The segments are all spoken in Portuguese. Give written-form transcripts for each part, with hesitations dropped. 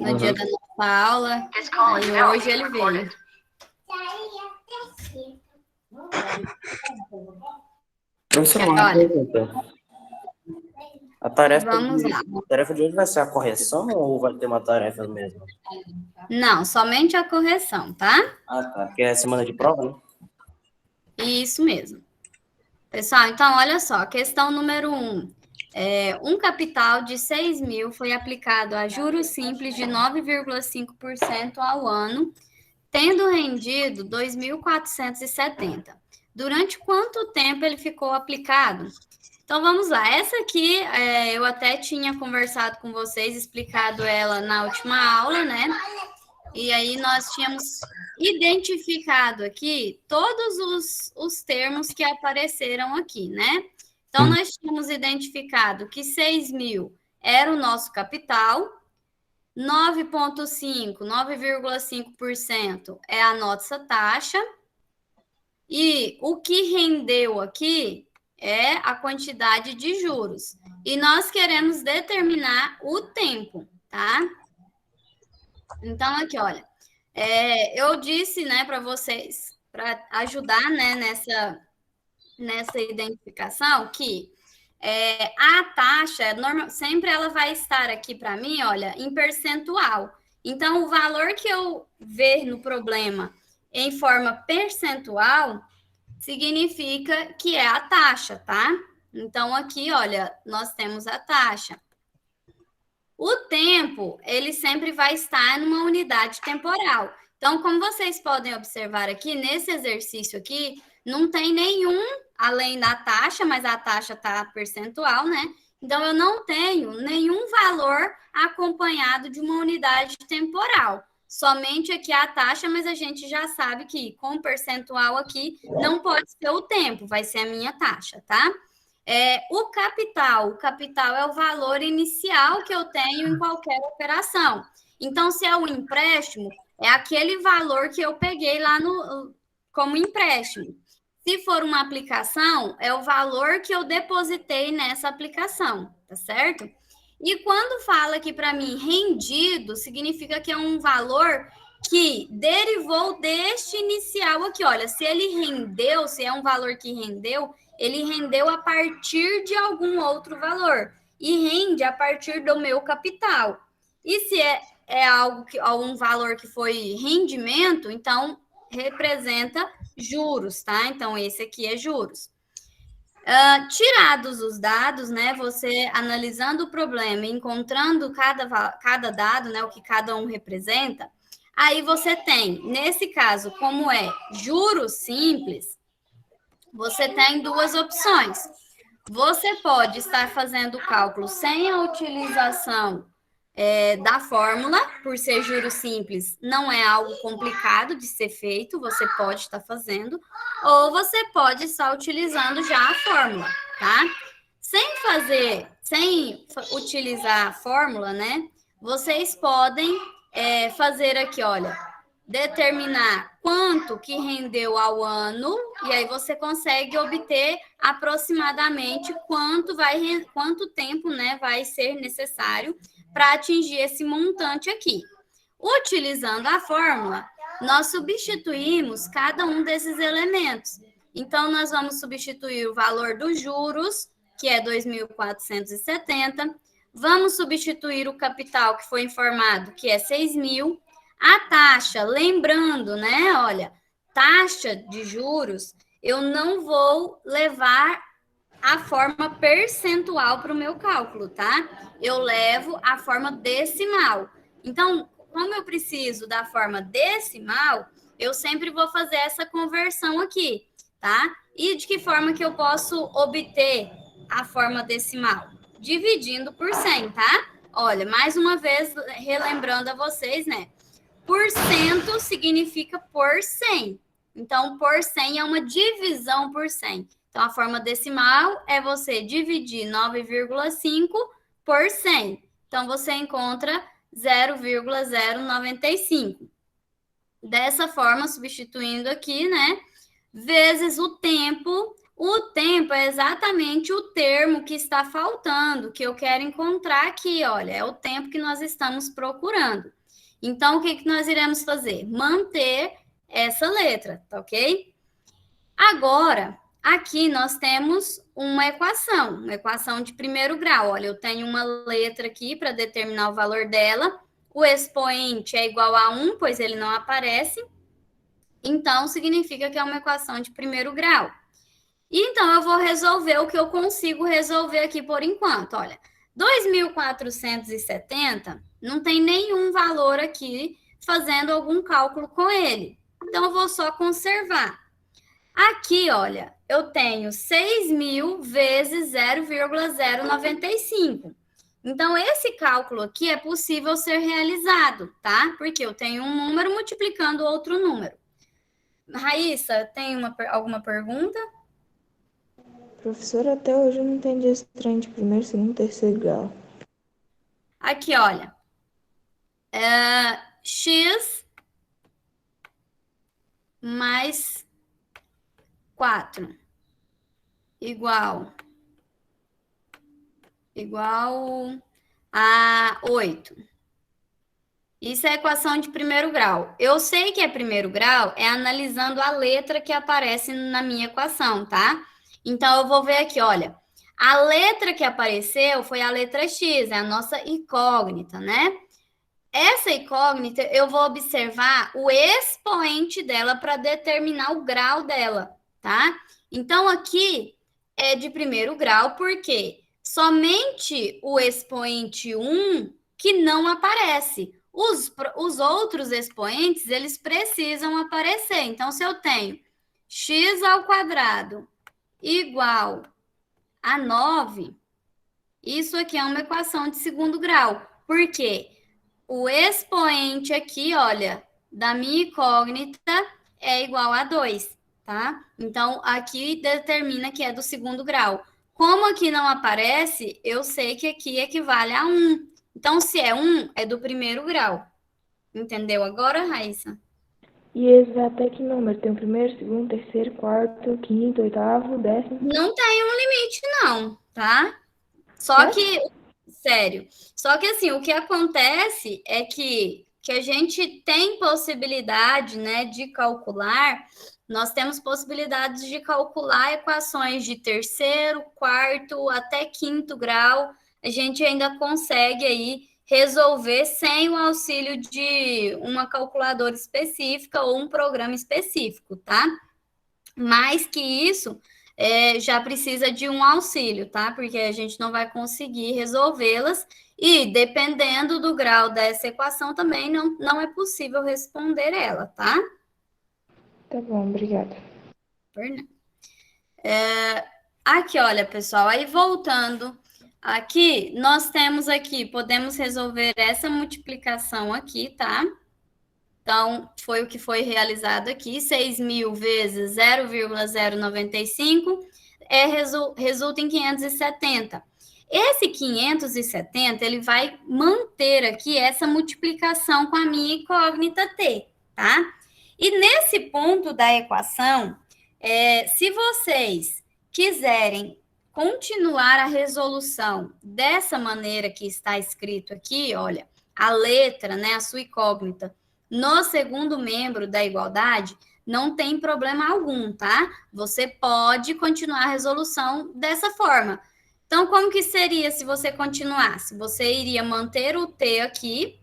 no dia da nossa aula, e hoje ele veio. Professor, uma pergunta. A tarefa Vamos lá. A tarefa de hoje vai ser a correção ou vai ter uma tarefa mesmo? Não, somente a correção, tá? Ah, tá. Porque é semana de prova, né? Isso mesmo. Pessoal, então, olha só, questão número 1. Um capital de 6 mil foi aplicado a juros simples de 9,5% ao ano, tendo rendido 2.470. Durante quanto tempo ele ficou aplicado? Então, vamos lá. Essa aqui, eu até tinha conversado com vocês, explicado ela na última aula, né? E aí nós tínhamos identificado aqui todos os termos que apareceram aqui, né? Então, nós tínhamos identificado que 6 mil era o nosso capital, 9,5% é a nossa taxa, e o que rendeu aqui é a quantidade de juros. E nós queremos determinar o tempo, tá? Então, aqui, olha, eu disse, né, para vocês, para ajudar, né, nessa identificação, que a taxa, sempre ela vai estar aqui para mim, olha, em percentual. Então, o valor que eu ver no problema em forma percentual significa que é a taxa, tá? Então, aqui, olha, nós temos a taxa. O tempo, ele sempre vai estar numa unidade temporal. Então, como vocês podem observar aqui, nesse exercício aqui, não tem nenhum além da taxa, mas a taxa está percentual, né? Então, eu não tenho nenhum valor acompanhado de uma unidade temporal. Somente aqui a taxa, mas a gente já sabe que com percentual aqui não pode ser o tempo, vai ser a minha taxa, tá? O capital é o valor inicial que eu tenho em qualquer operação. Então, se é o empréstimo, é aquele valor que eu peguei lá como empréstimo. Se for uma aplicação, é o valor que eu depositei nessa aplicação, tá certo? E quando fala aqui para mim rendido, significa que é um valor que derivou deste inicial aqui. Olha, se ele rendeu, se é um valor que rendeu, ele rendeu a partir de algum outro valor e rende a partir do meu capital. E se é algum valor que foi rendimento, então representa juros, tá? Então, esse aqui é juros. Tirados os dados, né? Você analisando o problema, encontrando cada dado, né? O que cada um representa, aí você tem, nesse caso, como é juros simples, você tem duas opções. Você pode estar fazendo o cálculo sem a utilização da fórmula, por ser juros simples, não é algo complicado de ser feito, você pode estar fazendo, ou você pode estar utilizando já a fórmula, tá? Sem utilizar a fórmula, né? Vocês podem fazer aqui, olha, determinar quanto que rendeu ao ano, e aí você consegue obter aproximadamente quanto tempo, né, vai ser necessário para atingir esse montante aqui. Utilizando a fórmula, nós substituímos cada um desses elementos. Então, nós vamos substituir o valor dos juros, que é 2.470, vamos substituir o capital que foi informado, que é 6 mil, a taxa, lembrando, né, olha, taxa de juros, eu não vou levar a forma percentual para o meu cálculo, tá? Eu levo a forma decimal. Então, como eu preciso da forma decimal, eu sempre vou fazer essa conversão aqui, tá? E de que forma que eu posso obter a forma decimal? Dividindo por 100, tá? Olha, mais uma vez, relembrando a vocês, né? Por cento significa por 100. Então, por 100 é uma divisão por 100. Então, a forma decimal é você dividir 9,5 por 100. Então, você encontra 0,095. Dessa forma, substituindo aqui, né? Vezes o tempo, O tempo é exatamente o termo que está faltando, que eu quero encontrar aqui, olha, é o tempo que nós estamos procurando. Então, o que, que nós iremos fazer? Manter essa letra, tá ok? Agora, aqui nós temos uma equação de primeiro grau. Olha, eu tenho uma letra aqui para determinar o valor dela. O expoente é igual a 1, pois ele não aparece. Então, significa que é uma equação de primeiro grau. Então, eu vou resolver o que eu consigo resolver aqui por enquanto. Olha, 2.470 não tem nenhum valor aqui fazendo algum cálculo com ele. Então, eu vou só conservar. Aqui, olha, eu tenho 6.000 vezes 0,095. Então, esse cálculo aqui é possível ser realizado, tá? Porque eu tenho um número multiplicando outro número. Raíssa, tem alguma pergunta? Professora, até hoje eu não entendi esse trem de primeiro, segundo, terceiro grau. Aqui, olha. X mais 4 igual a 8. Isso é a equação de primeiro grau. Eu sei que é primeiro grau é analisando a letra que aparece na minha equação, tá? Então, eu vou ver aqui, olha. A letra que apareceu foi a letra X, é a nossa incógnita, né? Essa incógnita, eu vou observar o expoente dela para determinar o grau dela, tá? Então, aqui é de primeiro grau, porque somente o expoente 1 que não aparece. Os outros expoentes, eles precisam aparecer. Então, se eu tenho x ao quadrado igual a 9, isso aqui é uma equação de segundo grau. Por quê? O expoente aqui, olha, da minha incógnita é igual a 2, tá? Então, aqui determina que é do segundo grau. Como aqui não aparece, eu sei que aqui equivale a 1. Então, se é 1, é do primeiro grau. Entendeu agora, Raíssa? E esses até que número? Tem o primeiro, segundo, terceiro, quarto, quinto, oitavo, décimo? Não tem um limite, não, tá? Só que, sério, só que assim, o que acontece é que a gente tem possibilidade, né, de calcular, nós temos possibilidades de calcular equações de terceiro, quarto, até quinto grau, a gente ainda consegue aí resolver sem o auxílio de uma calculadora específica ou um programa específico, tá? Mais que isso, já precisa de um auxílio, tá? Porque a gente não vai conseguir resolvê-las e, dependendo do grau dessa equação, também não é possível responder ela, tá? Tá bom, obrigada. Aqui, olha, pessoal, aí voltando aqui, nós temos aqui, podemos resolver essa multiplicação aqui, tá? Então, foi o que foi realizado aqui, 6.000 vezes 0,095, resulta em 570. Esse 570, ele vai manter aqui essa multiplicação com a minha incógnita t, tá? E nesse ponto da equação, se vocês quiserem continuar a resolução dessa maneira que está escrito aqui, olha, a letra, né, a sua incógnita, no segundo membro da igualdade, não tem problema algum, tá? Você pode continuar a resolução dessa forma. Então, como que seria se você continuasse? Você iria manter o t aqui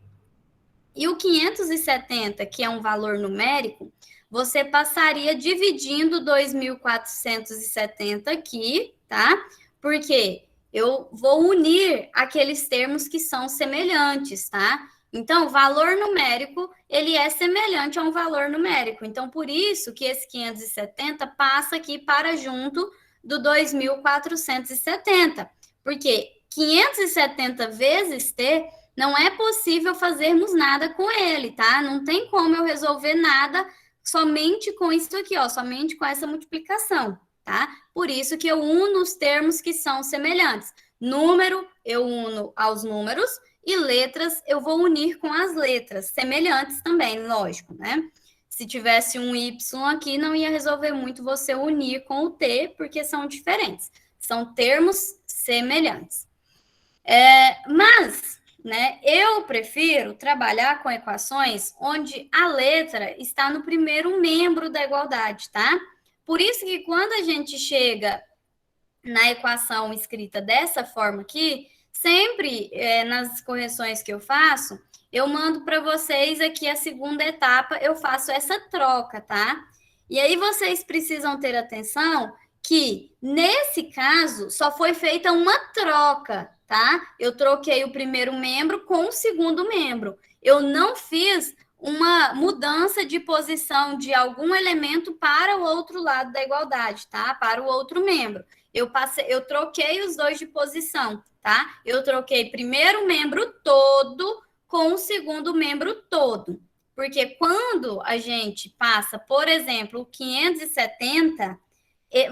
e o 570, que é um valor numérico, você passaria dividindo 2.470 aqui, tá? Porque eu vou unir aqueles termos que são semelhantes, tá? Então, o valor numérico, ele é semelhante a um valor numérico. Então, por isso que esse 570 passa aqui para junto do 2.470. Porque 570 vezes t, não é possível fazermos nada com ele, tá? Não tem como eu resolver nada somente com isso aqui, ó, somente com essa multiplicação, tá? Por isso que eu uno os termos que são semelhantes. Número, eu uno aos números, e letras eu vou unir com as letras, semelhantes também, lógico, né? Se tivesse um y aqui, não ia resolver muito você unir com o t, porque são diferentes. São termos semelhantes. Mas, né, eu prefiro trabalhar com equações onde a letra está no primeiro membro da igualdade, tá? Por isso que quando a gente chega na equação escrita dessa forma aqui, sempre nas correções que eu faço, eu mando para vocês aqui a segunda etapa, eu faço essa troca, tá? E aí vocês precisam ter atenção que, nesse caso, só foi feita uma troca, tá? Eu troquei o primeiro membro com o segundo membro. Eu não fiz uma mudança de posição de algum elemento para o outro lado da igualdade, tá? Para o outro membro. Eu troquei os dois de posição, tá? Eu troquei primeiro membro todo com o segundo membro todo. Porque quando a gente passa, por exemplo, o 570,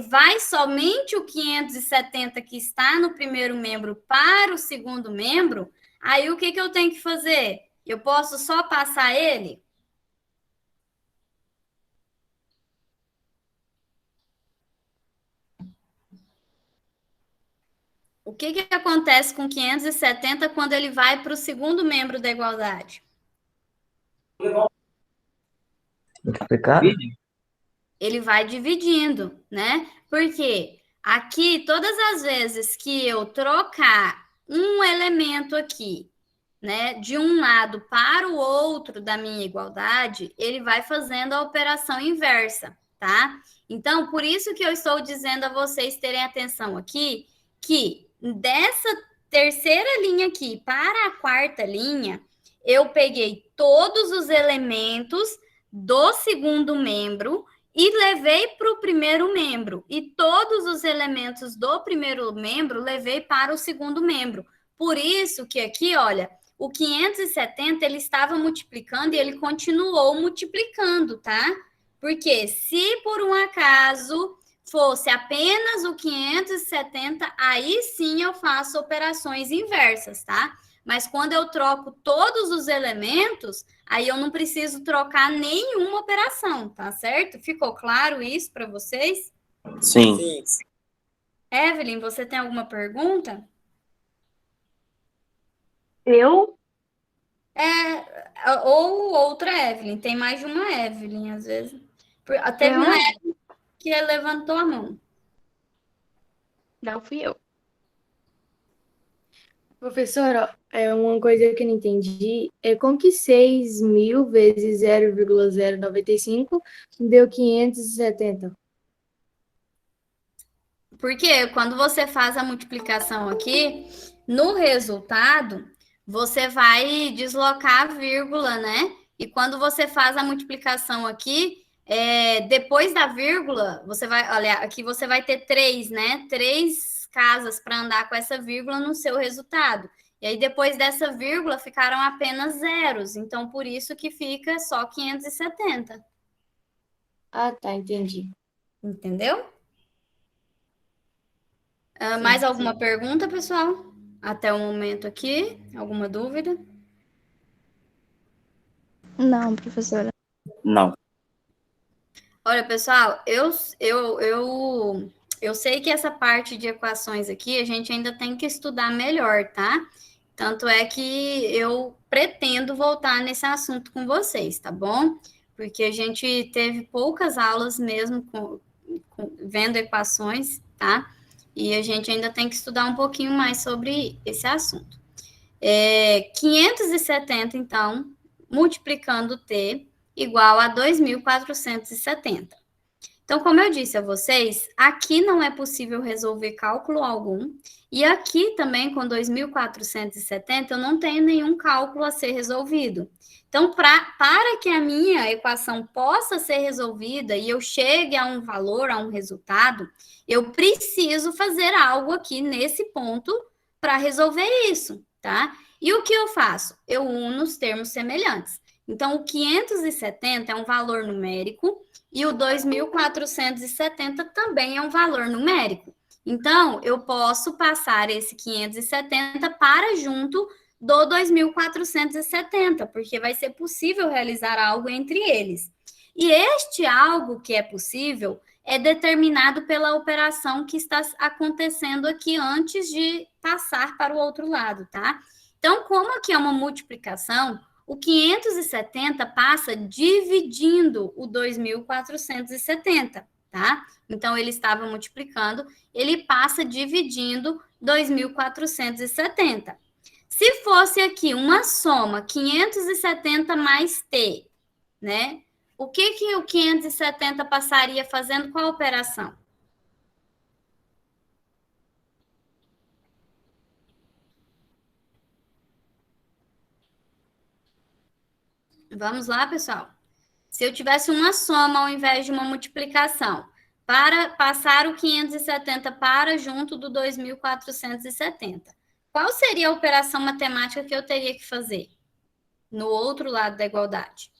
vai somente o 570 que está no primeiro membro para o segundo membro, aí o que eu tenho que fazer? Eu posso só passar ele? O que acontece com 570 quando ele vai para o segundo membro da igualdade? Multiplicar? Ele vai dividindo, né? Porque aqui, todas as vezes que eu trocar um elemento aqui, né, de um lado para o outro da minha igualdade, ele vai fazendo a operação inversa, tá? Então, por isso que eu estou dizendo a vocês terem atenção aqui, que dessa terceira linha aqui para a quarta linha, eu peguei todos os elementos do segundo membro e levei para o primeiro membro. E todos os elementos do primeiro membro levei para o segundo membro. Por isso que aqui, olha, o 570 ele estava multiplicando e ele continuou multiplicando, tá? Porque se por um acaso fosse apenas o 570, aí sim eu faço operações inversas, tá? Mas quando eu troco todos os elementos, aí eu não preciso trocar nenhuma operação, tá certo? Ficou claro isso para vocês? Sim. Evelyn, você tem alguma pergunta? Eu? Ou outra Evelyn, tem mais de uma Evelyn, às vezes. Teve uma Evelyn que levantou a mão. Não fui eu. Professora, uma coisa que eu não entendi é como que 6.000 vezes 0,095 deu 570? Porque quando você faz a multiplicação aqui, no resultado, você vai deslocar a vírgula, né? E quando você faz a multiplicação aqui, depois da vírgula, você vai, olha, aqui você vai ter 3, né? 3 casas para andar com essa vírgula no seu resultado. E aí, depois dessa vírgula, ficaram apenas zeros. Então, por isso que fica só 570. Ah, tá, entendi. Entendeu? Mais alguma pergunta, pessoal? Até o momento aqui? Alguma dúvida? Não, professora. Não. Olha, pessoal, eu sei que essa parte de equações aqui a gente ainda tem que estudar melhor, tá? Tanto é que eu pretendo voltar nesse assunto com vocês, tá bom? Porque a gente teve poucas aulas mesmo vendo equações, tá? E a gente ainda tem que estudar um pouquinho mais sobre esse assunto. 570, então, multiplicando t igual a 2.470. Então, como eu disse a vocês, aqui não é possível resolver cálculo algum, e aqui também, com 2.470, eu não tenho nenhum cálculo a ser resolvido. Então, para que a minha equação possa ser resolvida e eu chegue a um valor, a um resultado, eu preciso fazer algo aqui nesse ponto para resolver isso, tá? E o que eu faço? Eu uno os termos semelhantes. Então, o 570 é um valor numérico e o 2.470 também é um valor numérico. Então, eu posso passar esse 570 para junto do 2.470, porque vai ser possível realizar algo entre eles. E este algo que é possível é determinado pela operação que está acontecendo aqui antes de passar para o outro lado, tá? Então, como aqui é uma multiplicação, o 570 passa dividindo o 2.470, tá? Então, ele estava multiplicando, ele passa dividindo 2.470. Se fosse aqui uma soma, 570 mais T, né? O que o 570 passaria fazendo? Qual operação? Vamos lá, pessoal. Se eu tivesse uma soma ao invés de uma multiplicação, para passar o 570 para junto do 2.470, qual seria a operação matemática que eu teria que fazer no outro lado da igualdade?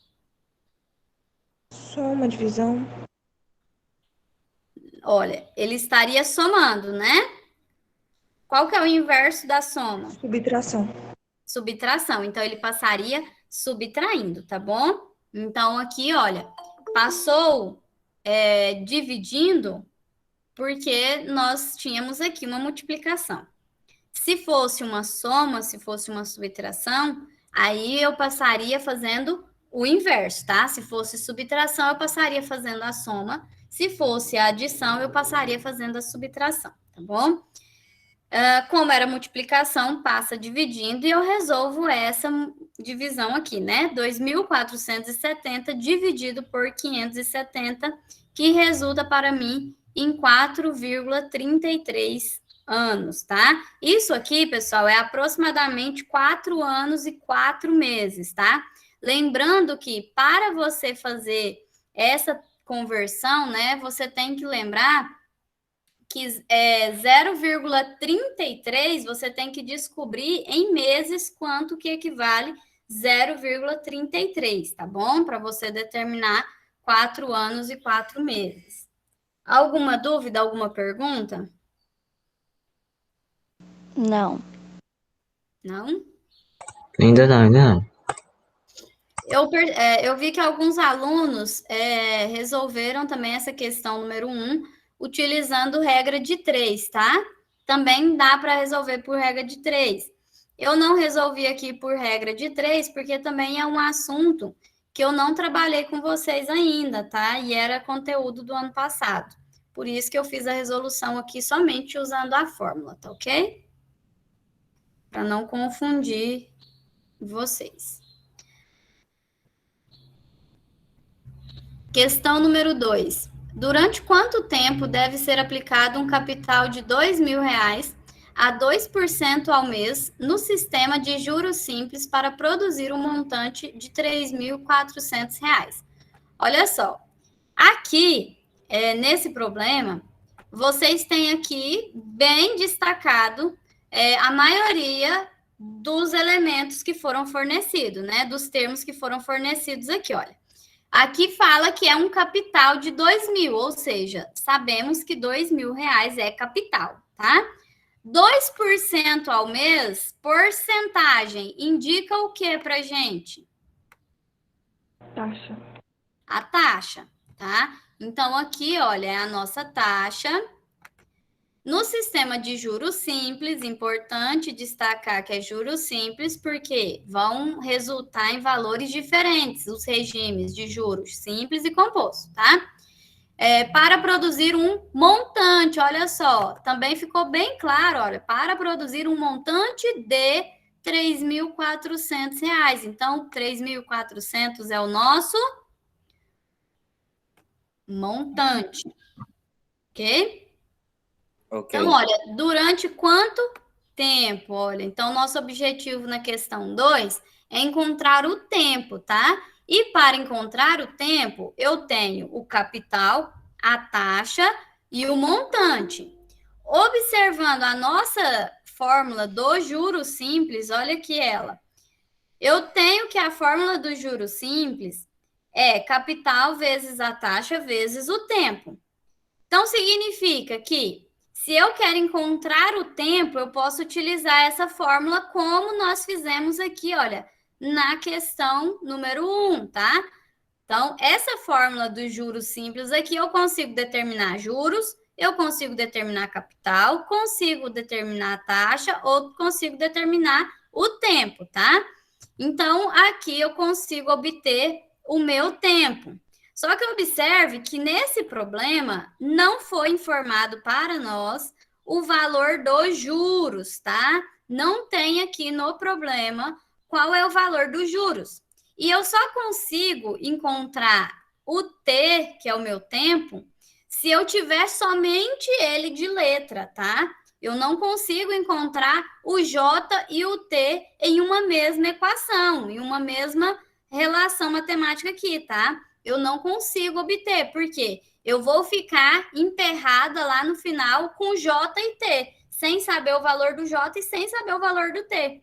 Soma, divisão. Olha, ele estaria somando, né? Qual que é o inverso da soma? Subtração. Subtração. Então, ele passaria subtraindo, tá bom? Então, aqui, olha, passou dividindo porque nós tínhamos aqui uma multiplicação. Se fosse uma soma, se fosse uma subtração, aí eu passaria fazendo o inverso, tá? Se fosse subtração, eu passaria fazendo a soma. Se fosse a adição, eu passaria fazendo a subtração, tá bom? Como era multiplicação, passa dividindo e eu resolvo essa divisão aqui, né? 2.470 dividido por 570, que resulta para mim em 4,33 anos, tá? Isso aqui, pessoal, é aproximadamente 4 anos e 4 meses, tá? Lembrando que para você fazer essa conversão, né, você tem que lembrar que 0,33 você tem que descobrir em meses quanto que equivale 0,33, tá bom? Para você determinar 4 anos e 4 meses. Alguma dúvida, alguma pergunta? Não. Não? Ainda não. Eu vi que alguns alunos resolveram também essa questão número 1 utilizando regra de 3, tá? Também dá para resolver por regra de 3. Eu não resolvi aqui por regra de 3, porque também é um assunto que eu não trabalhei com vocês ainda, tá? E era conteúdo do ano passado. Por isso que eu fiz a resolução aqui somente usando a fórmula, tá ok? Para não confundir vocês. Questão número 2. Durante quanto tempo deve ser aplicado um capital de R$2.000 a 2% ao mês no sistema de juros simples para produzir um montante de R$3.400? Olha só, aqui, nesse problema, vocês têm aqui bem destacado a maioria dos elementos que foram fornecidos, né? Dos termos que foram fornecidos aqui, olha. Aqui fala que é um capital de 2.000, ou seja, sabemos que R$2.000 é capital, tá? 2% ao mês, porcentagem, indica o que pra gente? Taxa. A taxa, tá? Então, aqui, olha, é a nossa taxa. No sistema de juros simples, importante destacar que é juros simples, porque vão resultar em valores diferentes, os regimes de juros simples e composto, tá? Para produzir um montante, olha só, também ficou bem claro, olha, para produzir um montante de R$3.400. Então, 3.400 é o nosso montante, ok? Ok. Então, olha, durante quanto tempo? Olha, então, nosso objetivo na questão 2 é encontrar o tempo, tá? E para encontrar o tempo, eu tenho o capital, a taxa e o montante. Observando a nossa fórmula do juros simples, olha aqui ela. Eu tenho que a fórmula do juros simples é capital vezes a taxa vezes o tempo. Então, significa que se eu quero encontrar o tempo, eu posso utilizar essa fórmula como nós fizemos aqui, olha, na questão número 1, tá? Então, essa fórmula dos juros simples aqui, eu consigo determinar juros, eu consigo determinar capital, consigo determinar a taxa ou consigo determinar o tempo, tá? Então, aqui eu consigo obter o meu tempo. Só que observe que nesse problema não foi informado para nós o valor dos juros, tá? Não tem aqui no problema qual é o valor dos juros. E eu só consigo encontrar o T, que é o meu tempo, se eu tiver somente ele de letra, tá? Eu não consigo encontrar o J e o T em uma mesma equação, em uma mesma relação matemática aqui, tá? Eu não consigo obter, porque eu vou ficar emperrada lá no final com J e T, sem saber o valor do J e sem saber o valor do T.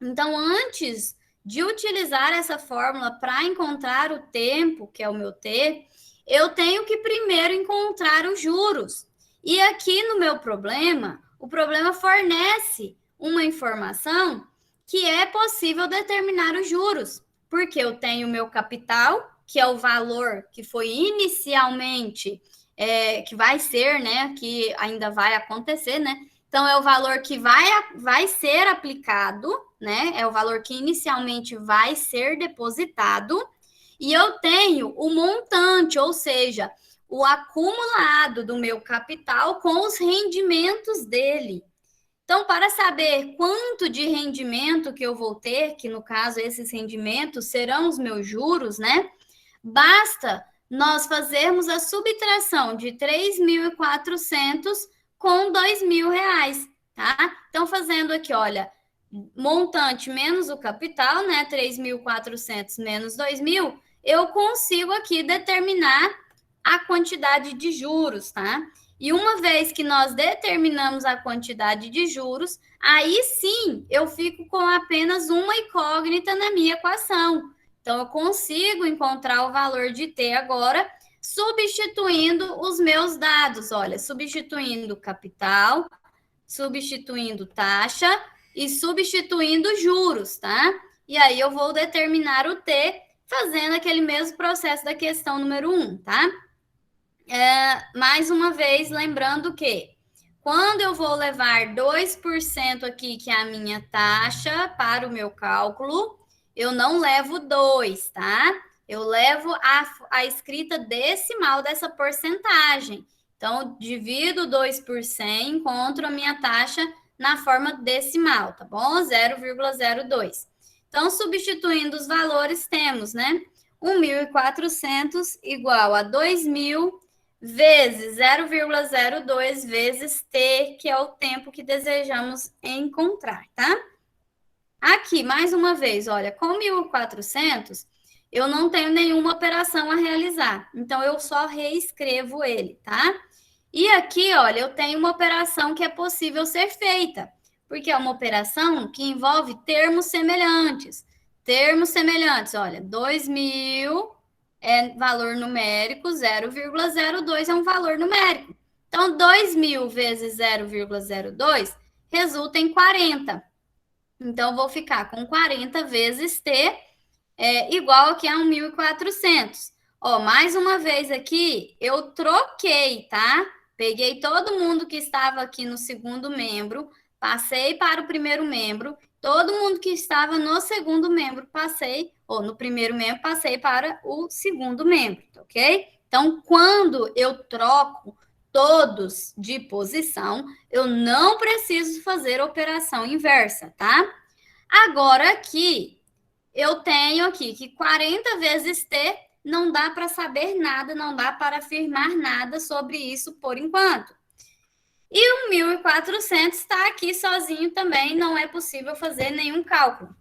Então, antes de utilizar essa fórmula para encontrar o tempo, que é o meu T, eu tenho que primeiro encontrar os juros. E aqui no meu problema, o problema fornece uma informação que é possível determinar os juros, porque eu tenho o meu capital, que é o valor que foi inicialmente, que vai ser, né, que ainda vai acontecer, né? Então, é o valor que vai ser aplicado, né? É o valor que inicialmente vai ser depositado. E eu tenho o montante, ou seja, o acumulado do meu capital com os rendimentos dele. Então, para saber quanto de rendimento que eu vou ter, que no caso esses rendimentos serão os meus juros, né? Basta nós fazermos a subtração de 3.400 com R$2.000, tá? Então, fazendo aqui, olha, montante menos o capital, né? 3.400 menos 2.000, eu consigo aqui determinar a quantidade de juros, tá? E uma vez que nós determinamos a quantidade de juros, aí sim eu fico com apenas uma incógnita na minha equação. Então, eu consigo encontrar o valor de T agora, substituindo os meus dados. Olha, substituindo capital, substituindo taxa e substituindo juros, tá? E aí eu vou determinar o T fazendo aquele mesmo processo da questão número 1, tá? Mais uma vez, lembrando que quando eu vou levar 2% aqui, que é a minha taxa, para o meu cálculo, eu não levo 2, tá? Eu levo a escrita decimal dessa porcentagem. Então, divido 2 por 100, encontro a minha taxa na forma decimal, tá bom? 0,02. Então, substituindo os valores, temos, né? 1.400 igual a 2.000 vezes 0,02 vezes T, que é o tempo que desejamos encontrar, tá? Aqui, mais uma vez, olha, com 1.400, eu não tenho nenhuma operação a realizar. Então, eu só reescrevo ele, tá? E aqui, olha, eu tenho uma operação que é possível ser feita, porque é uma operação que envolve termos semelhantes. Termos semelhantes, olha, 2.000 é valor numérico, 0,02 é um valor numérico. Então, 2.000 vezes 0,02 resulta em 40. Então, vou ficar com 40 vezes T, igual aqui a 1.400. Ó, mais uma vez aqui, eu troquei, tá? Peguei todo mundo que estava aqui no segundo membro, passei para o primeiro membro, todo mundo que estava no segundo membro, no primeiro membro, passei para o segundo membro, ok? Então, quando eu troco todos de posição, eu não preciso fazer operação inversa, tá? Agora, aqui, eu tenho aqui que 40 vezes T não dá para saber nada, não dá para afirmar nada sobre isso por enquanto. E o 1.400 está aqui sozinho também, não é possível fazer nenhum cálculo.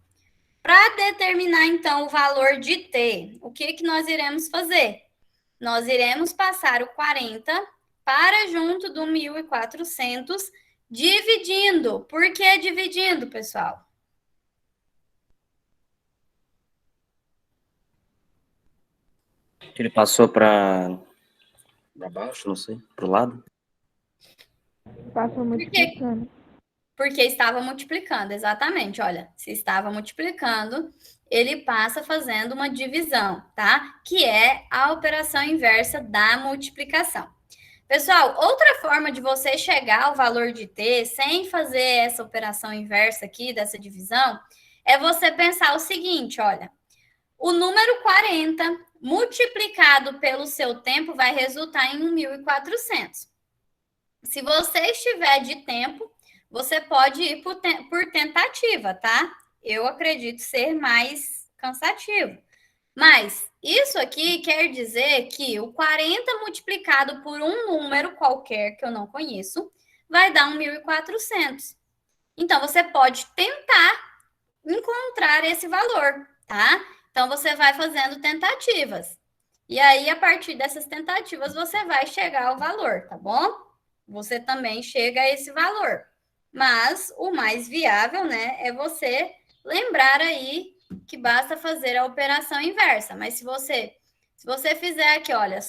Para determinar, então, o valor de T, o que nós iremos fazer? Nós iremos passar o 40 para junto do 1.400, dividindo. Por que dividindo, pessoal? Ele passou para baixo, não sei, para o lado. Passa multiplicando. Porque estava multiplicando, exatamente. Olha, se estava multiplicando, ele passa fazendo uma divisão, tá? Que é a operação inversa da multiplicação. Pessoal, outra forma de você chegar ao valor de t sem fazer essa operação inversa aqui, dessa divisão, é você pensar o seguinte, olha, o número 40 multiplicado pelo seu tempo vai resultar em 1.400. Se você estiver de tempo, você pode ir por tentativa, tá? Eu acredito ser mais cansativo. Mas isso aqui quer dizer que o 40 multiplicado por um número qualquer que eu não conheço vai dar 1.400. Então, você pode tentar encontrar esse valor, tá? Então, você vai fazendo tentativas. E aí, a partir dessas tentativas, você vai chegar ao valor, tá bom? Você também chega a esse valor. Mas o mais viável, né, é você lembrar aí que basta fazer a operação inversa. Mas se você fizer aqui, olha,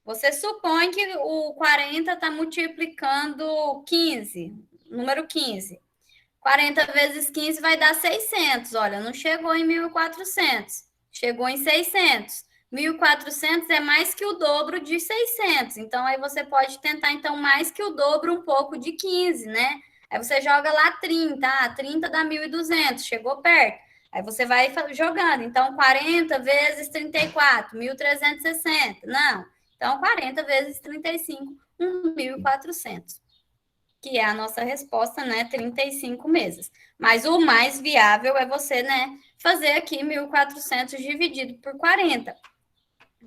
você supõe que o 40 está multiplicando 15, número 15. 40 vezes 15 vai dar 600. Olha, não chegou em 1.400, chegou em 600. 1.400 é mais que o dobro de 600. Então, aí você pode tentar, então, mais que o dobro um pouco de 15, né? Aí você joga lá 30. 30 dá 1.200, chegou perto. Aí você vai jogando. Então, 40 vezes 34, 1.360. Não. Então, 40 vezes 35, 1.400. Que é a nossa resposta, né? 35 meses. Mas o mais viável é você, né, fazer aqui 1.400 dividido por 40.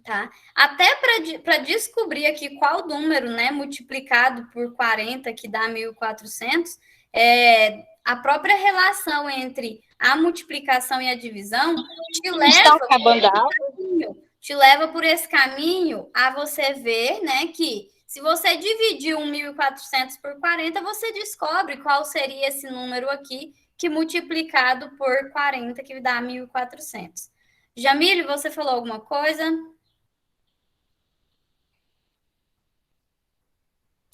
Tá? Até para descobrir aqui qual número, né, multiplicado por 40 que dá 1.400, a própria relação entre a multiplicação e a divisão te leva por esse caminho a você ver, né, que se você dividir 1.400 por 40, você descobre qual seria esse número aqui que multiplicado por 40 que dá 1.400. Jamile, você falou alguma coisa?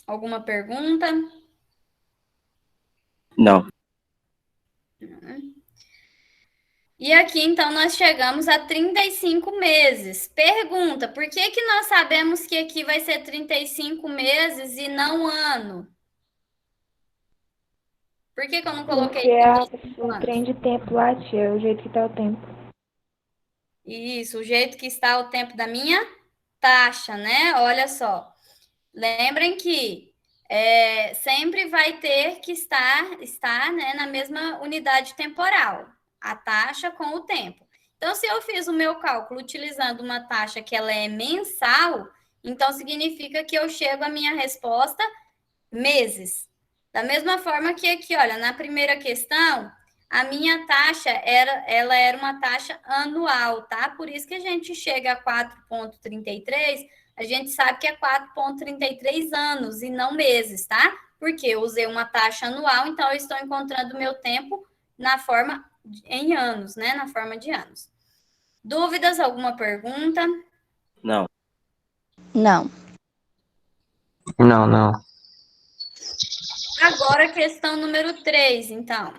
Alguma pergunta? Não. E aqui, então, nós chegamos a 35 meses. Pergunta, por que que nós sabemos que aqui vai ser 35 meses e não ano? Por que que eu não coloquei Porque o anos? trem de tempo lá, tia, é o jeito que tá o tempo. Isso, o jeito que está o tempo da minha taxa, né? Olha só. Lembrem que sempre vai ter que estar, né, na mesma unidade temporal, a taxa com o tempo. Então, se eu fiz o meu cálculo utilizando uma taxa que ela é mensal, então significa que eu chego à minha resposta meses. Da mesma forma que aqui, olha, na primeira questão, a minha taxa ela era uma taxa anual, tá? Por isso que a gente chega a 4,33, a gente sabe que é 4,33 anos e não meses, tá? Porque eu usei uma taxa anual, então eu estou encontrando meu tempo na forma em anos, né? Na forma de anos. Dúvidas? Alguma pergunta? Não. Não. Não. Agora, questão número 3, então.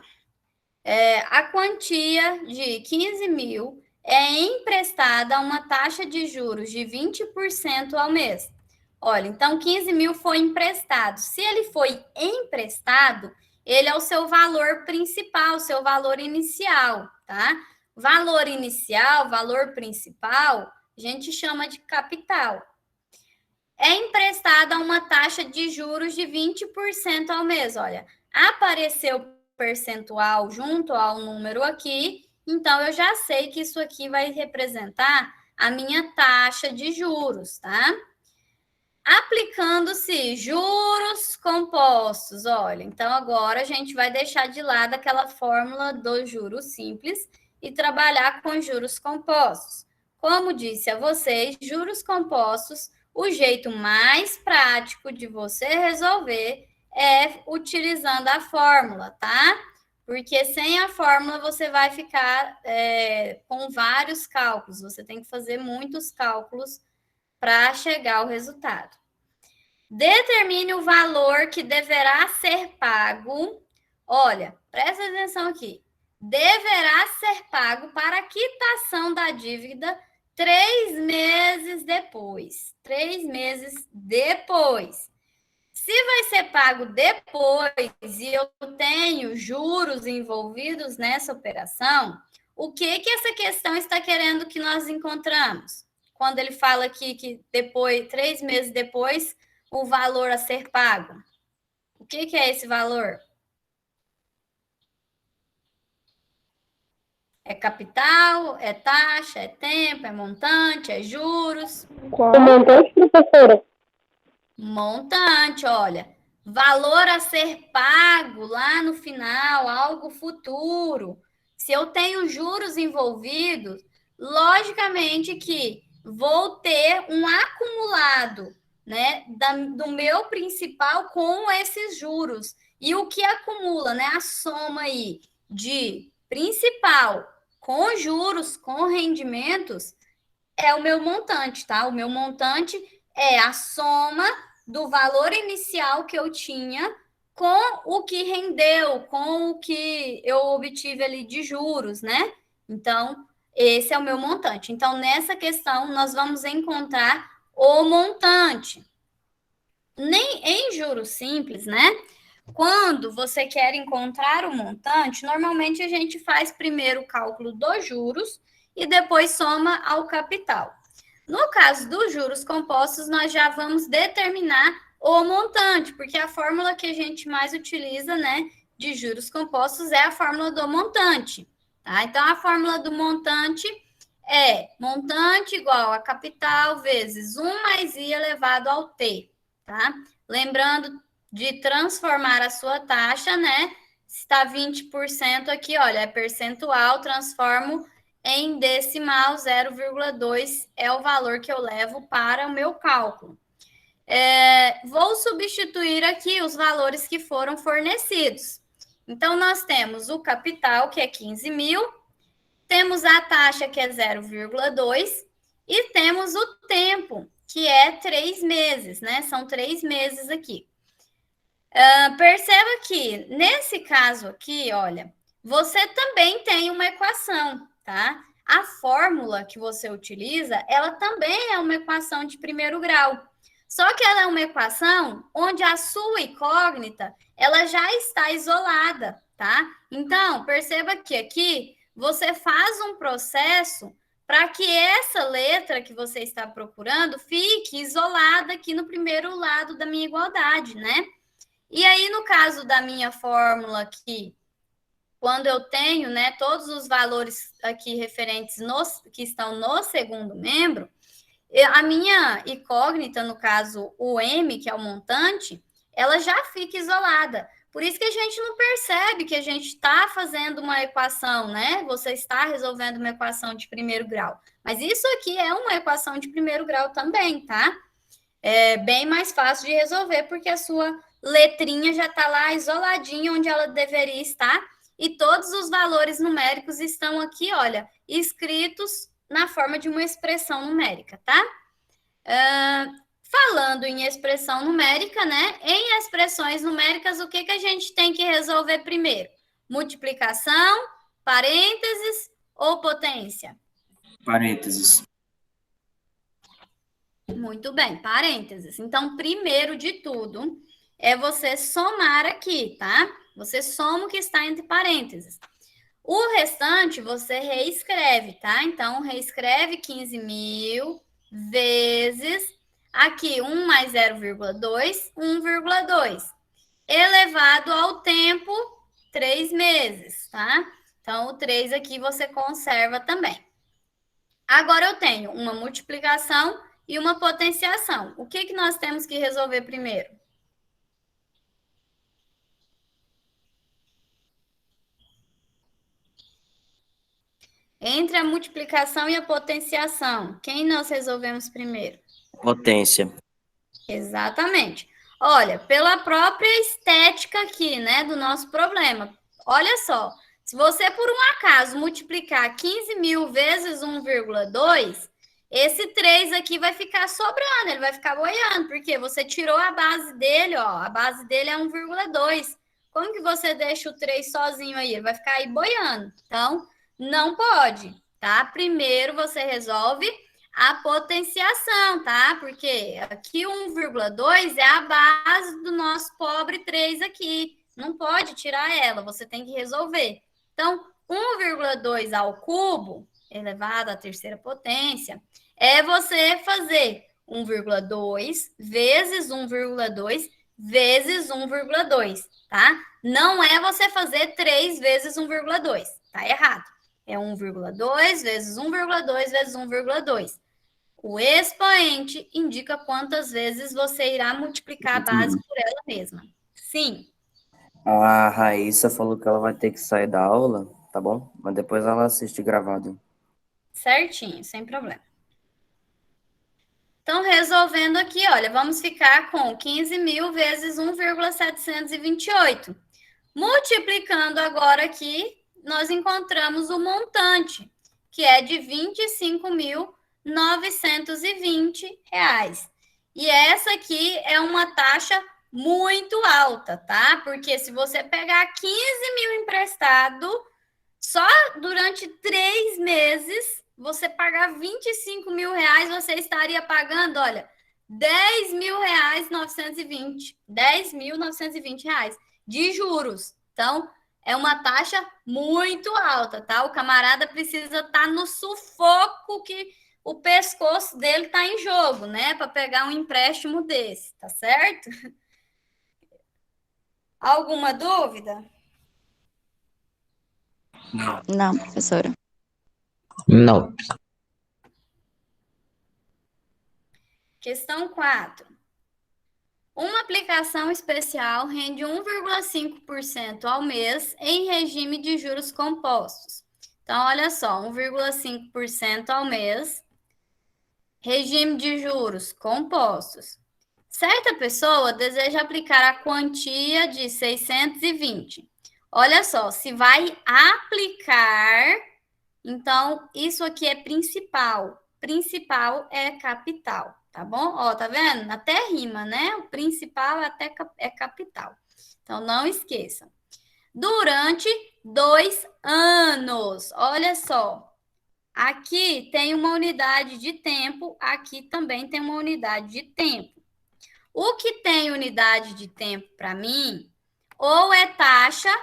A quantia de 15 mil é emprestada a uma taxa de juros de 20% ao mês. Olha, então 15 mil foi emprestado. Se ele foi emprestado, ele é o seu valor principal, o seu valor inicial, tá? Valor inicial, valor principal, a gente chama de capital. É emprestada a uma taxa de juros de 20% ao mês. Olha, apareceu percentual junto ao número aqui, então eu já sei que isso aqui vai representar a minha taxa de juros, tá? Aplicando-se juros compostos, olha, então agora a gente vai deixar de lado aquela fórmula do juros simples e trabalhar com juros compostos. Como disse a vocês, juros compostos, o jeito mais prático de você resolver é utilizando a fórmula, tá? Porque sem a fórmula você vai ficar com vários cálculos, você tem que fazer muitos cálculos para chegar ao resultado. Determine o valor que deverá ser pago. Olha, presta atenção aqui. Deverá ser pago para a quitação da dívida 3 meses depois. 3 meses depois. Se vai ser pago depois e eu tenho juros envolvidos nessa operação, o que essa questão está querendo que nós encontramos? Quando ele fala aqui que depois, 3 meses depois, o valor a ser pago. O que é esse valor? É capital, é taxa, é tempo, é montante, é juros? Qual? Montante, professora? Montante, olha. Valor a ser pago lá no final, algo futuro. Se eu tenho juros envolvidos, logicamente que vou ter um acumulado, né, do meu principal com esses juros. E o que acumula, né, a soma aí de principal com juros, com rendimentos, é o meu montante, tá? O meu montante é a soma do valor inicial que eu tinha com o que rendeu, com o que eu obtive ali de juros, né? Então, esse é o meu montante. Então, nessa questão, nós vamos encontrar o montante. Nem em juros simples, né? Quando você quer encontrar o montante, normalmente a gente faz primeiro o cálculo dos juros e depois soma ao capital. No caso dos juros compostos, nós já vamos determinar o montante, porque a fórmula que a gente mais utiliza, né, de juros compostos é a fórmula do montante, tá? Então, a fórmula do montante é montante igual a capital vezes 1 mais i elevado ao t, tá? Lembrando de transformar a sua taxa, né? Se está 20% aqui, olha, é percentual, transformo em decimal, 0,2 é o valor que eu levo para o meu cálculo. Vou substituir aqui os valores que foram fornecidos. Então, nós temos o capital, que é 15 mil, temos a taxa, que é 0,2, e temos o tempo, que é 3 meses, né? São 3 meses aqui. Perceba que, nesse caso aqui, olha, você também tem uma equação, tá? A fórmula que você utiliza, ela também é uma equação de primeiro grau. Só que ela é uma equação onde a sua incógnita, ela já está isolada, tá? Então, perceba que aqui você faz um processo para que essa letra que você está procurando fique isolada aqui no primeiro lado da minha igualdade, né? E aí, no caso da minha fórmula aqui, quando eu tenho, né, todos os valores aqui referentes que estão no segundo membro, a minha incógnita, no caso o M, que é o montante, ela já fica isolada. Por isso que a gente não percebe que a gente está fazendo uma equação, né? Você está resolvendo uma equação de primeiro grau. Mas isso aqui é uma equação de primeiro grau também, tá? É bem mais fácil de resolver, porque a sua letrinha já está lá isoladinha onde ela deveria estar, e todos os valores numéricos estão aqui, olha, escritos na forma de uma expressão numérica, tá? Falando em expressão numérica, né? Em expressões numéricas, o que a gente tem que resolver primeiro? Multiplicação, parênteses ou potência? Parênteses. Muito bem, parênteses. Então, primeiro de tudo, é você somar aqui, tá? Você soma o que está entre parênteses. O restante, você reescreve, tá? Então, reescreve 15 mil vezes, aqui, 1 mais 0,2, 1,2. Elevado ao tempo, 3 meses, tá? Então, o 3 aqui você conserva também. Agora, eu tenho uma multiplicação e uma potenciação. O que nós temos que resolver primeiro? Entre a multiplicação e a potenciação, quem nós resolvemos primeiro? Potência. Exatamente. Olha, pela própria estética aqui, né, do nosso problema. Olha só, se você, por um acaso, multiplicar 15 mil vezes 1,2, esse 3 aqui vai ficar sobrando, ele vai ficar boiando, porque você tirou a base dele, ó, a base dele é 1,2. Como que você deixa o 3 sozinho aí? Ele vai ficar aí boiando. Então, não pode, tá? Primeiro você resolve a potenciação, tá? Porque aqui 1,2 é a base do nosso pobre 3 aqui. Não pode tirar ela, você tem que resolver. Então, 1,2 ao cubo, elevado à terceira potência, é você fazer 1,2 vezes 1,2 vezes 1,2, tá? Não é você fazer 3 vezes 1,2, tá errado. É 1,2 vezes 1,2 vezes 1,2. O expoente indica quantas vezes você irá multiplicar a base por ela mesma. Sim. A Raíssa falou que ela vai ter que sair da aula, tá bom? Mas depois ela assiste gravado. Certinho, sem problema. Então, resolvendo aqui, olha, vamos ficar com 15.000 vezes 1,728. Multiplicando agora aqui, nós encontramos o montante, que é de R$ 25.920. E essa aqui é uma taxa muito alta, tá? Porque se você pegar 15.000 emprestado, só durante 3 meses, você pagar R$ 25.000, você estaria pagando, olha, R$ 10.920 de juros. Então, é uma taxa muito alta, tá? O camarada precisa estar no sufoco que o pescoço dele está em jogo, né? Para pegar um empréstimo desse, tá certo? Alguma dúvida? Não, professora. Não. Questão 4. Uma aplicação especial rende 1,5% ao mês em regime de juros compostos. Então, olha só, 1,5% ao mês, regime de juros compostos. Certa pessoa deseja aplicar a quantia de 620. Olha só, se vai aplicar, então isso aqui é principal. Principal é capital, tá bom? Ó, tá vendo? Até rima, né? O principal é capital. Então, não esqueçam. Durante 2 anos. Olha só. Aqui tem uma unidade de tempo, aqui também tem uma unidade de tempo. O que tem unidade de tempo para mim, ou é taxa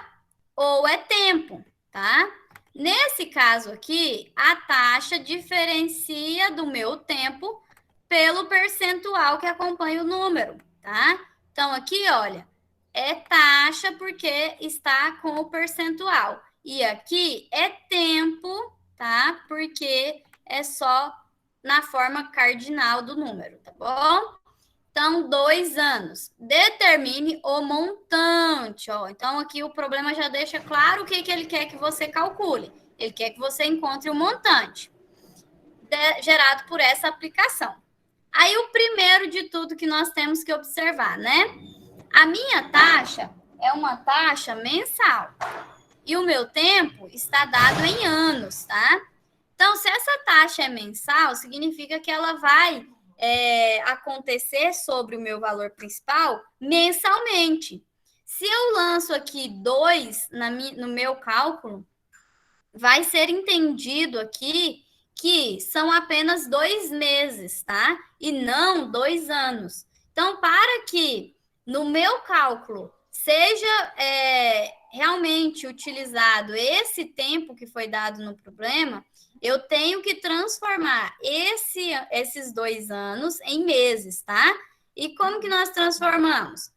ou é tempo, tá? Nesse caso aqui, a taxa diferencia do meu tempo pelo percentual que acompanha o número, tá? Então, aqui, olha, é taxa porque está com o percentual. E aqui é tempo, tá? Porque é só na forma cardinal do número, tá bom? Então, 2 anos. Determine o montante. Ó. Então, aqui o problema já deixa claro o que ele quer que você calcule. Ele quer que você encontre o montante gerado por essa aplicação. Aí, o primeiro de tudo que nós temos que observar, né? A minha taxa é uma taxa mensal. E o meu tempo está dado em anos, tá? Então, se essa taxa é mensal, significa que ela vai acontecer sobre o meu valor principal mensalmente. Se eu lanço aqui 2 no meu cálculo, vai ser entendido aqui que são apenas 2 meses, tá? E não 2 anos. Então, para que no meu cálculo seja realmente utilizado esse tempo que foi dado no problema, eu tenho que transformar esses 2 anos em meses, tá? E como que nós transformamos?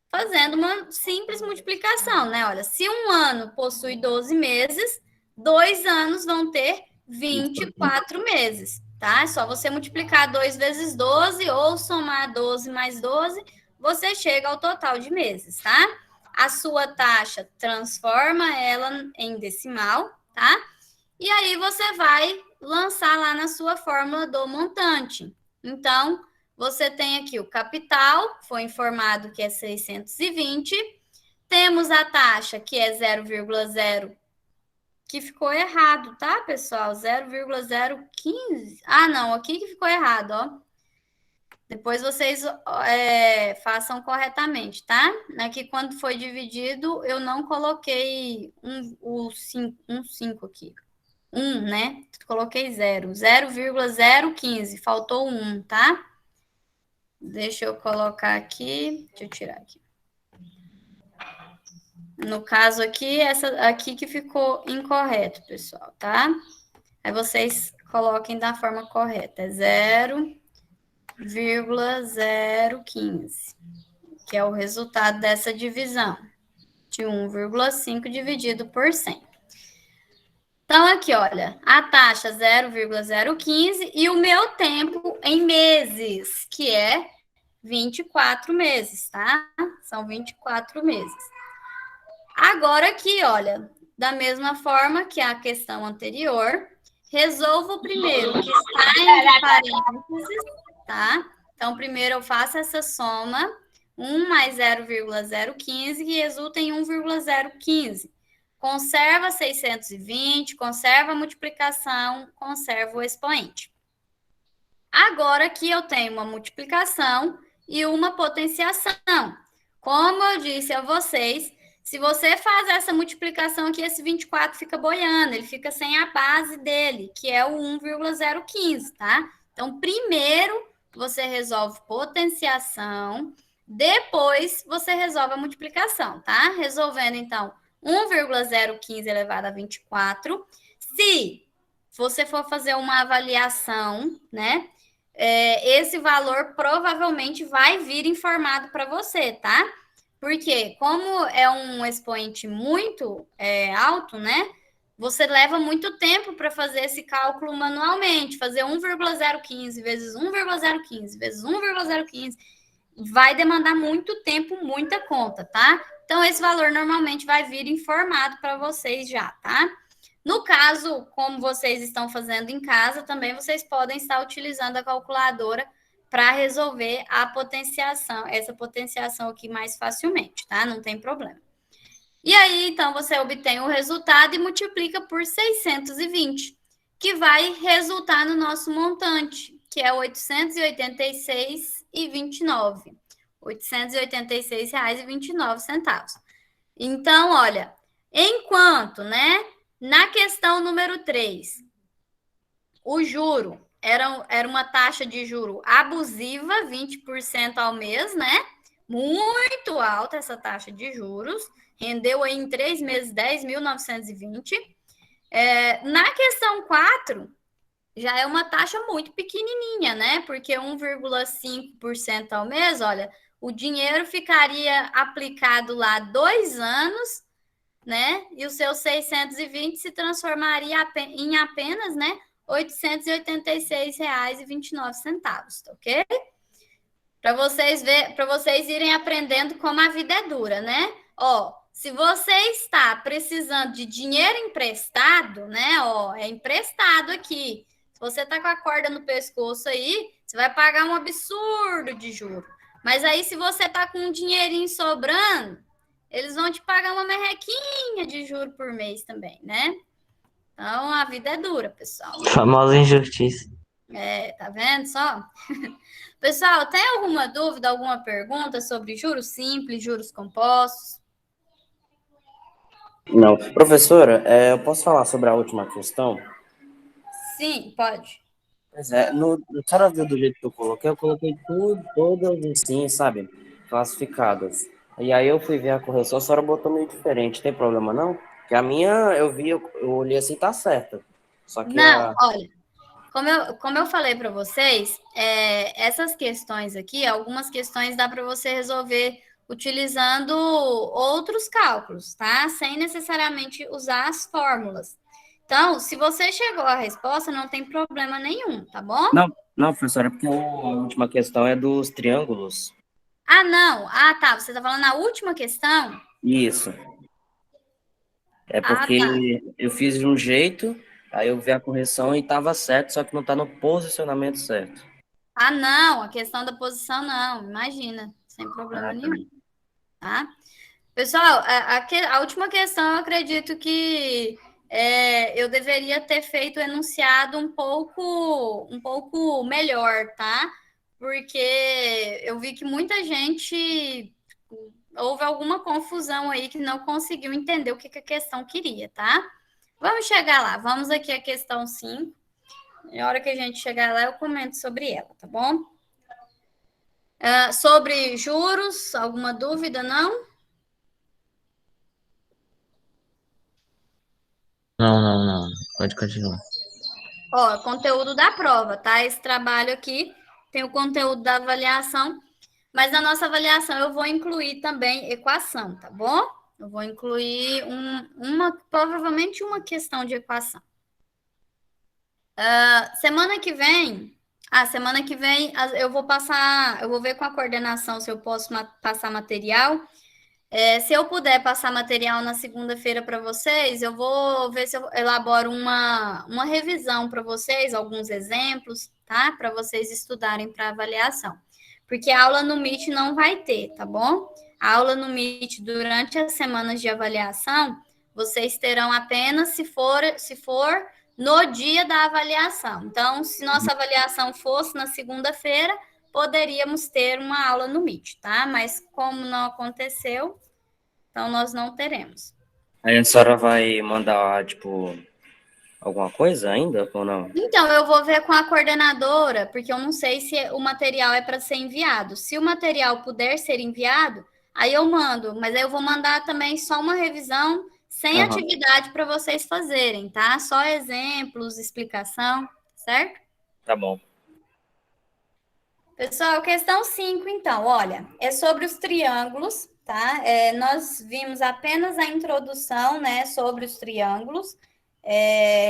Fazendo uma simples multiplicação, né? Olha, se um ano possui 12 meses, 2 anos vão ter 24 meses, tá? É só você multiplicar 2 vezes 12 ou somar 12 mais 12, você chega ao total de meses, tá? A sua taxa, transforma ela em decimal, tá? E aí você vai lançar lá na sua fórmula do montante. Então, você tem aqui o capital, foi informado que é 620. Temos a taxa, que é 0,0 que ficou errado, tá, pessoal? 0,015. Ah, não, aqui que ficou errado, ó. Depois vocês façam corretamente, tá? Aqui, quando foi dividido, eu não coloquei um 5 aqui. 1, né? Coloquei 0. 0,015. Faltou 1, tá? Deixa eu colocar aqui. Deixa eu tirar aqui. No caso aqui, essa aqui que ficou incorreto, pessoal, tá? Aí vocês coloquem da forma correta. É 0,015, que é o resultado dessa divisão, de 1,5 dividido por 100. Então, aqui, olha, a taxa 0,015 e o meu tempo em meses, que é 24 meses, tá? São 24 meses. Agora aqui, olha, da mesma forma que a questão anterior, resolvo o primeiro, que está entre parênteses, tá? Então, primeiro eu faço essa soma, 1 mais 0,015, que resulta em 1,015. Conserva 620, conserva a multiplicação, conserva o expoente. Agora aqui eu tenho uma multiplicação e uma potenciação. Como eu disse a vocês, se você faz essa multiplicação aqui, esse 24 fica boiando, ele fica sem a base dele, que é o 1,015, tá? Então, primeiro você resolve potenciação, depois você resolve a multiplicação, tá? Resolvendo, então, 1,015 elevado a 24. Se você for fazer uma avaliação, né? Esse valor provavelmente vai vir informado para você, tá? Porque, como é um expoente muito alto, né? Você leva muito tempo para fazer esse cálculo manualmente. Fazer 1,015 vezes 1,015 vezes 1,015 vai demandar muito tempo, muita conta, tá? Então, esse valor normalmente vai vir informado para vocês já, tá? No caso, como vocês estão fazendo em casa, também vocês podem estar utilizando a calculadora para resolver a potenciação, essa potenciação aqui mais facilmente, tá? Não tem problema. E aí, então, você obtém o resultado e multiplica por 620, que vai resultar no nosso montante, que é R$ 886,29. R$ 886,29. Então, olha, enquanto, né, na questão número 3, o juro era uma taxa de juro abusiva, 20% ao mês, né? Muito alta essa taxa de juros. Rendeu aí em 3 meses 10.920. Na questão 4, já é uma taxa muito pequenininha, né? Porque 1,5% ao mês, olha, o dinheiro ficaria aplicado lá 2 anos, né? E os seus 620 se transformaria em apenas, né, R$ 886,29, tá ok? Para vocês irem aprendendo como a vida é dura, né? Ó, se você está precisando de dinheiro emprestado, né? Ó, é emprestado aqui. Se você está com a corda no pescoço aí, você vai pagar um absurdo de juro. Mas aí, se você está com um dinheirinho sobrando, eles vão te pagar uma merrequinha de juro por mês também, né? Então, a vida é dura, pessoal. Famosa injustiça. Tá vendo só? Pessoal, tem alguma dúvida, alguma pergunta sobre juros simples, juros compostos? Não. Professora, eu posso falar sobre a última questão? Sim, pode. Pois é, a senhora viu do jeito que eu coloquei todas assim, sabe? Classificadas. E aí eu fui ver a correção, a senhora botou meio diferente, tem problema não? Porque a minha, eu olhei assim, tá certa. Só que Não, olha, como eu falei para vocês, essas questões aqui, algumas questões dá para você resolver utilizando outros cálculos, tá? Sem necessariamente usar as fórmulas. Então, se você chegou à resposta, não tem problema nenhum, tá bom? Não, professora, é porque a última questão é dos triângulos. Ah, não. Ah, tá. Você tá falando na última questão? Isso. É porque tá. eu fiz de um jeito, aí eu vi a correção e estava certo, só que não está no posicionamento certo. Ah, não. A questão da posição, não. Imagina. Sem problema nenhum. Tá? Pessoal, a última questão, eu acredito que eu deveria ter feito o enunciado um pouco melhor, tá? Porque eu vi que muita gente houve alguma confusão aí que não conseguiu entender o que a questão queria, tá? Vamos chegar lá. Vamos aqui à questão 5. Na hora que a gente chegar lá, eu comento sobre ela, tá bom? Sobre juros, alguma dúvida, não? Não. Pode continuar. Ó, conteúdo da prova, tá? Esse trabalho aqui tem o conteúdo da avaliação, mas na nossa avaliação eu vou incluir também equação, tá bom? Eu vou incluir provavelmente uma questão de equação. Semana que vem eu vou ver com a coordenação se eu posso passar material. Se eu puder passar material na segunda-feira para vocês, eu vou ver se eu elaboro uma revisão para vocês, alguns exemplos, tá? Para vocês estudarem para avaliação. Porque a aula no Meet não vai ter, tá bom? A aula no Meet durante as semanas de avaliação, vocês terão apenas se for no dia da avaliação. Então, se nossa avaliação fosse na segunda-feira, poderíamos ter uma aula no Meet, tá? Mas como não aconteceu, então nós não teremos. Aí a senhora vai mandar, tipo, alguma coisa ainda ou não? Então, eu vou ver com a coordenadora, porque eu não sei se o material é para ser enviado. Se o material puder ser enviado, aí eu mando, mas aí eu vou mandar também só uma revisão sem atividade para vocês fazerem, tá? Só exemplos, explicação, certo? Tá bom. Pessoal, questão 5, então, olha, é sobre os triângulos, tá? Nós vimos apenas a introdução, né, sobre os triângulos.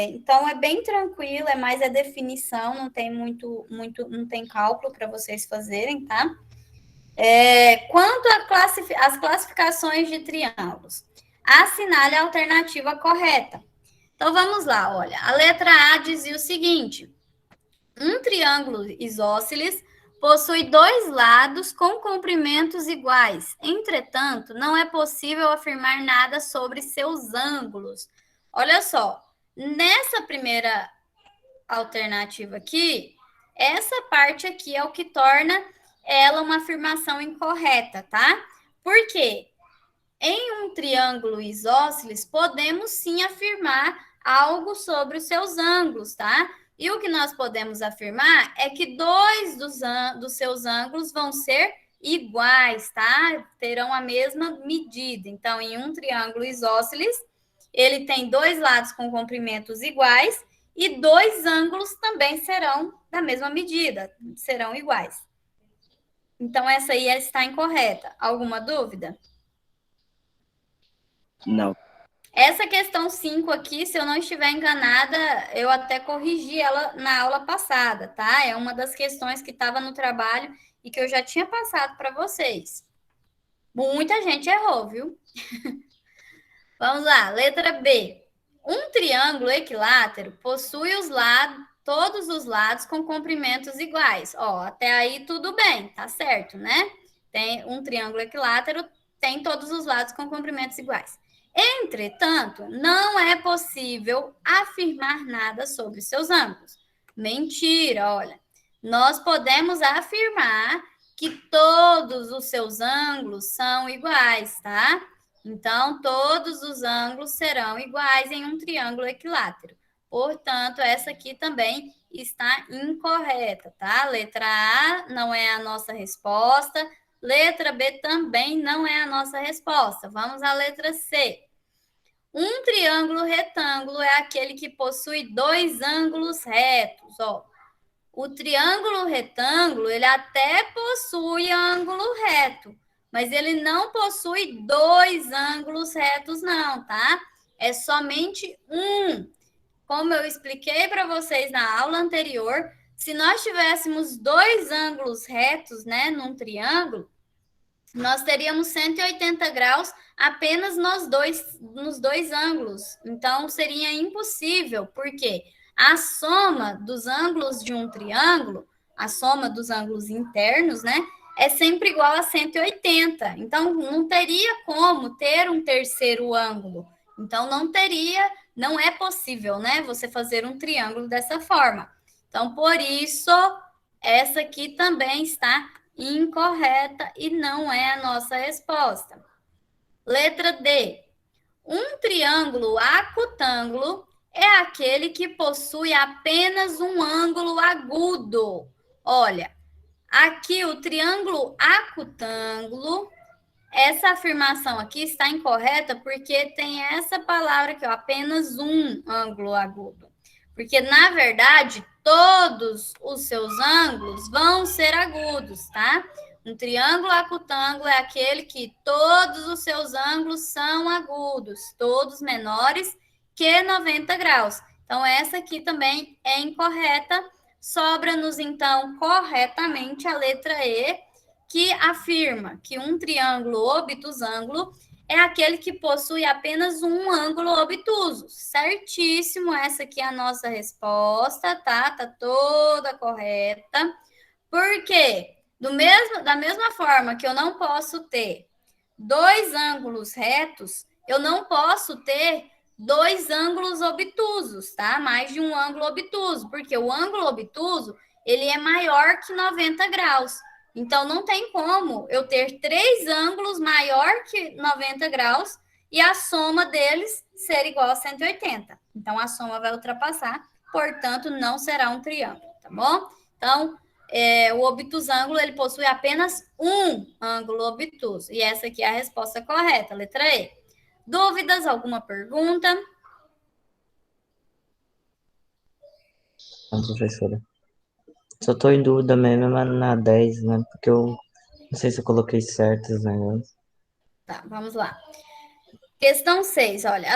Então, é bem tranquilo, é mais a definição, não tem não tem cálculo para vocês fazerem, tá? Quanto às classificações de triângulos, assinale a alternativa correta. Então, vamos lá, olha, a letra A dizia o seguinte: um triângulo isósceles possui dois lados com comprimentos iguais. Entretanto, não é possível afirmar nada sobre seus ângulos. Olha só, nessa primeira alternativa aqui, essa parte aqui é o que torna ela uma afirmação incorreta, tá? Por quê? Em um triângulo isósceles, podemos sim afirmar algo sobre os seus ângulos, tá? E o que nós podemos afirmar é que dois dos seus ângulos vão ser iguais, tá? Terão a mesma medida. Então, em um triângulo isósceles, ele tem dois lados com comprimentos iguais e dois ângulos também serão da mesma medida, serão iguais. Então, essa aí está incorreta. Alguma dúvida? Não. Essa questão 5 aqui, se eu não estiver enganada, eu até corrigi ela na aula passada, tá? É uma das questões que estava no trabalho e que eu já tinha passado para vocês. Muita gente errou, viu? Vamos lá, letra B. Um triângulo equilátero possui todos os lados com comprimentos iguais. Ó, até aí tudo bem, tá certo, né? Tem um triângulo equilátero, tem todos os lados com comprimentos iguais. Entretanto, não é possível afirmar nada sobre seus ângulos. Mentira, olha. Nós podemos afirmar que todos os seus ângulos são iguais, tá? Então, todos os ângulos serão iguais em um triângulo equilátero. Portanto, essa aqui também está incorreta, tá? Letra A não é a nossa resposta. Letra B também não é a nossa resposta. Vamos à letra C. Um triângulo retângulo é aquele que possui dois ângulos retos. Ó, o triângulo retângulo, ele até possui ângulo reto, mas ele não possui dois ângulos retos, não, tá? É somente um. Como eu expliquei para vocês na aula anterior, se nós tivéssemos dois ângulos retos, né, num triângulo, nós teríamos 180 graus apenas nos dois ângulos. Então, seria impossível, porque a soma dos ângulos de um triângulo, a soma dos ângulos internos, né, é sempre igual a 180. Então, não teria como ter um terceiro ângulo. Então, não teria não é possível, né, você fazer um triângulo dessa forma. Então, por isso, essa aqui também está incorreta e não é a nossa resposta. Letra D. Um triângulo acutângulo é aquele que possui apenas um ângulo agudo. Olha, aqui o triângulo acutângulo, essa afirmação aqui está incorreta porque tem essa palavra aqui, ó, apenas um ângulo agudo. Porque, na verdade, todos os seus ângulos vão ser agudos, tá? Um triângulo acutângulo é aquele que todos os seus ângulos são agudos, todos menores que 90 graus. Então, essa aqui também é incorreta. Sobra-nos, então, corretamente a letra E, que afirma que um triângulo obtusângulo é aquele que possui apenas um ângulo obtuso. Certíssimo, essa aqui é a nossa resposta, tá? Tá toda correta. Por quê? Da mesma forma que eu não posso ter dois ângulos retos, eu não posso ter dois ângulos obtusos, tá? Mais de um ângulo obtuso, porque o ângulo obtuso, ele é maior que 90 graus. Então, não tem como eu ter três ângulos maior que 90 graus e a soma deles ser igual a 180. Então, a soma vai ultrapassar, portanto, não será um triângulo, tá bom? Então, o obtusângulo, ele possui apenas um ângulo obtuso. E essa aqui é a resposta correta, letra E. Dúvidas? Alguma pergunta? Não, professora. Só tô em dúvida mesmo na 10, né? Porque eu não sei se eu coloquei certo os negócios. Tá, vamos lá. Questão 6, olha,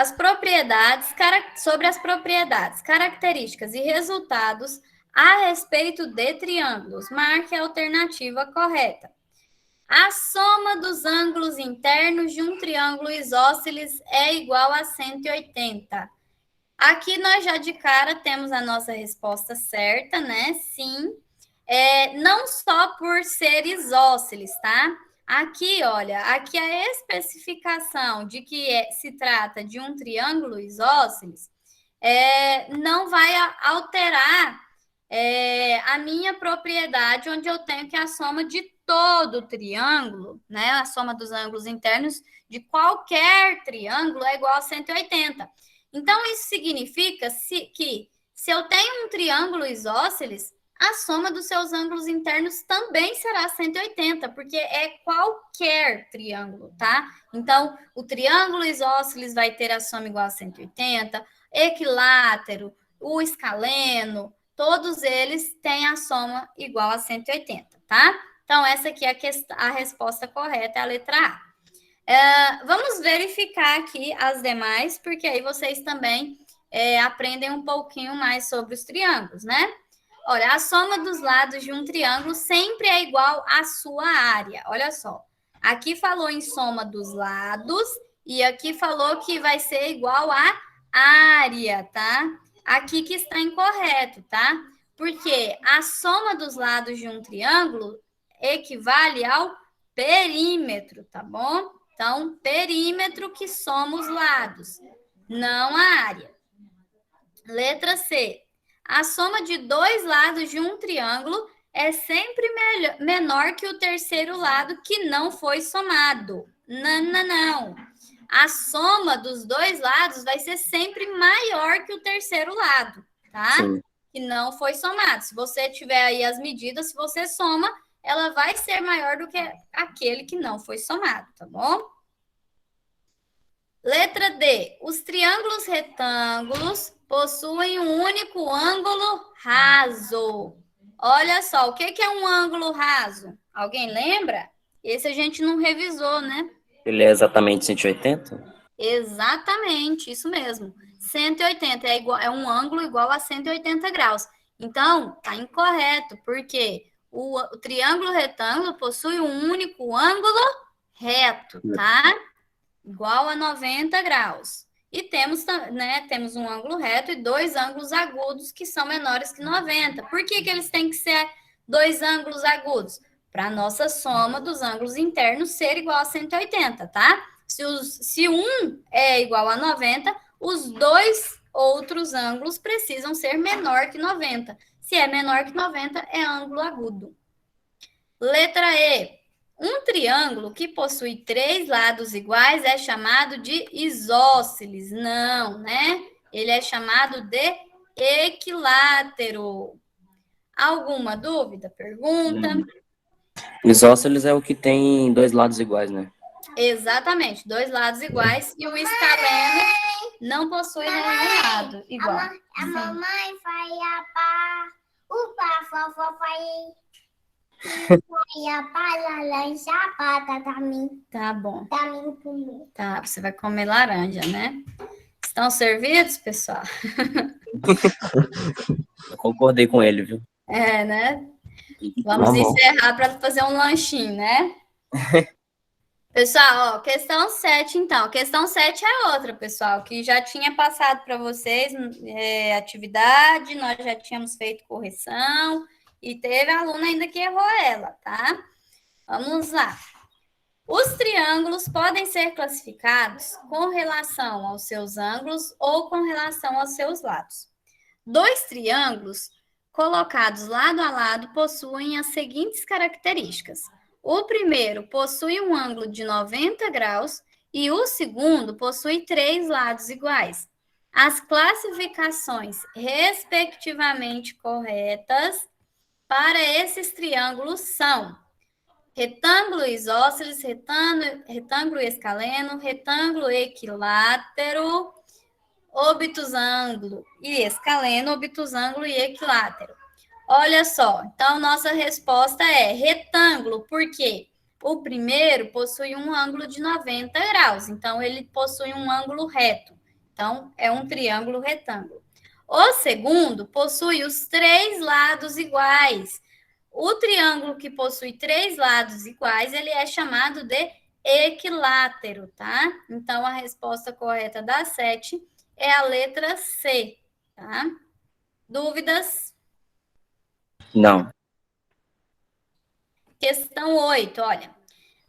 sobre as propriedades, características e resultados a respeito de triângulos. Marque a alternativa correta. A soma dos ângulos internos de um triângulo isósceles é igual a 180. Aqui nós já de cara temos a nossa resposta certa, né? Sim. Não só por ser isósceles, tá? Aqui, olha, aqui a especificação de que se trata de um triângulo isósceles não vai alterar a minha propriedade, onde eu tenho que a soma de todo o triângulo, né? A soma dos ângulos internos de qualquer triângulo é igual a 180. Então, isso significa que se eu tenho um triângulo isósceles, a soma dos seus ângulos internos também será 180, porque é qualquer triângulo, tá? Então, o triângulo isósceles vai ter a soma igual a 180, equilátero, o escaleno, todos eles têm a soma igual a 180, tá? Então, essa aqui é a resposta correta, é a letra A. Vamos verificar aqui as demais, porque aí vocês também aprendem um pouquinho mais sobre os triângulos, né? Olha, a soma dos lados de um triângulo sempre é igual à sua área. Olha só, aqui falou em soma dos lados e aqui falou que vai ser igual à área, tá? Aqui que está incorreto, tá? Porque a soma dos lados de um triângulo equivale ao perímetro, tá bom? Então, perímetro que soma os lados, não a área. Letra C. A soma de dois lados de um triângulo é sempre menor que o terceiro lado que não foi somado. Não. A soma dos dois lados vai ser sempre maior que o terceiro lado, tá? Sim. Que não foi somado. Se você tiver aí as medidas, se você soma, ela vai ser maior do que aquele que não foi somado, tá bom? Letra D. Os triângulos retângulos possuem um único ângulo raso. Olha só, o que é um ângulo raso? Alguém lembra? Esse a gente não revisou, né? Ele é exatamente 180? Exatamente, isso mesmo. 180 é um ângulo igual a 180 graus. Então, tá incorreto, porque o triângulo retângulo possui um único ângulo reto, tá? Igual a 90 graus. E temos um ângulo reto e dois ângulos agudos que são menores que 90. Por que eles têm que ser dois ângulos agudos? Para a nossa soma dos ângulos internos ser igual a 180, tá? Se um é igual a 90, os dois outros ângulos precisam ser menor que 90. Se é menor que 90, é ângulo agudo. Letra E. Um triângulo que possui 3 lados iguais é chamado de isósceles. Não, né? Ele é chamado de equilátero. Alguma dúvida? Pergunta? Isósceles é o que tem 2 lados iguais, né? Exatamente, 2 lados iguais e o escaleno não possui nenhum lado igual. A mamãe vai o fofo vai a laranja pata também. Tá bom. Também comer. Tá, você vai comer laranja, né? Estão servidos, pessoal? Eu concordei com ele, viu? É, né? Vamos encerrar para fazer um lanchinho, né? Pessoal, ó, questão 7, então. Questão 7 é outra, pessoal, que já tinha passado para vocês atividade, nós já tínhamos feito correção e teve aluna ainda que errou ela, tá? Vamos lá. Os triângulos podem ser classificados com relação aos seus ângulos ou com relação aos seus lados. 2 triângulos colocados lado a lado possuem as seguintes características. O primeiro possui um ângulo de 90 graus e o segundo possui 3 lados iguais. As classificações respectivamente corretas para esses triângulos são retângulo isósceles, retângulo escaleno, retângulo equilátero, obtusângulo e escaleno, obtusângulo e equilátero. Olha só, então nossa resposta é retângulo, porque o primeiro possui um ângulo de 90 graus, então ele possui um ângulo reto, então é um triângulo retângulo. O segundo possui os 3 lados iguais. O triângulo que possui 3 lados iguais, ele é chamado de equilátero, tá? Então a resposta correta da 7 é a letra C, tá? Dúvidas? Não. Questão 8, olha.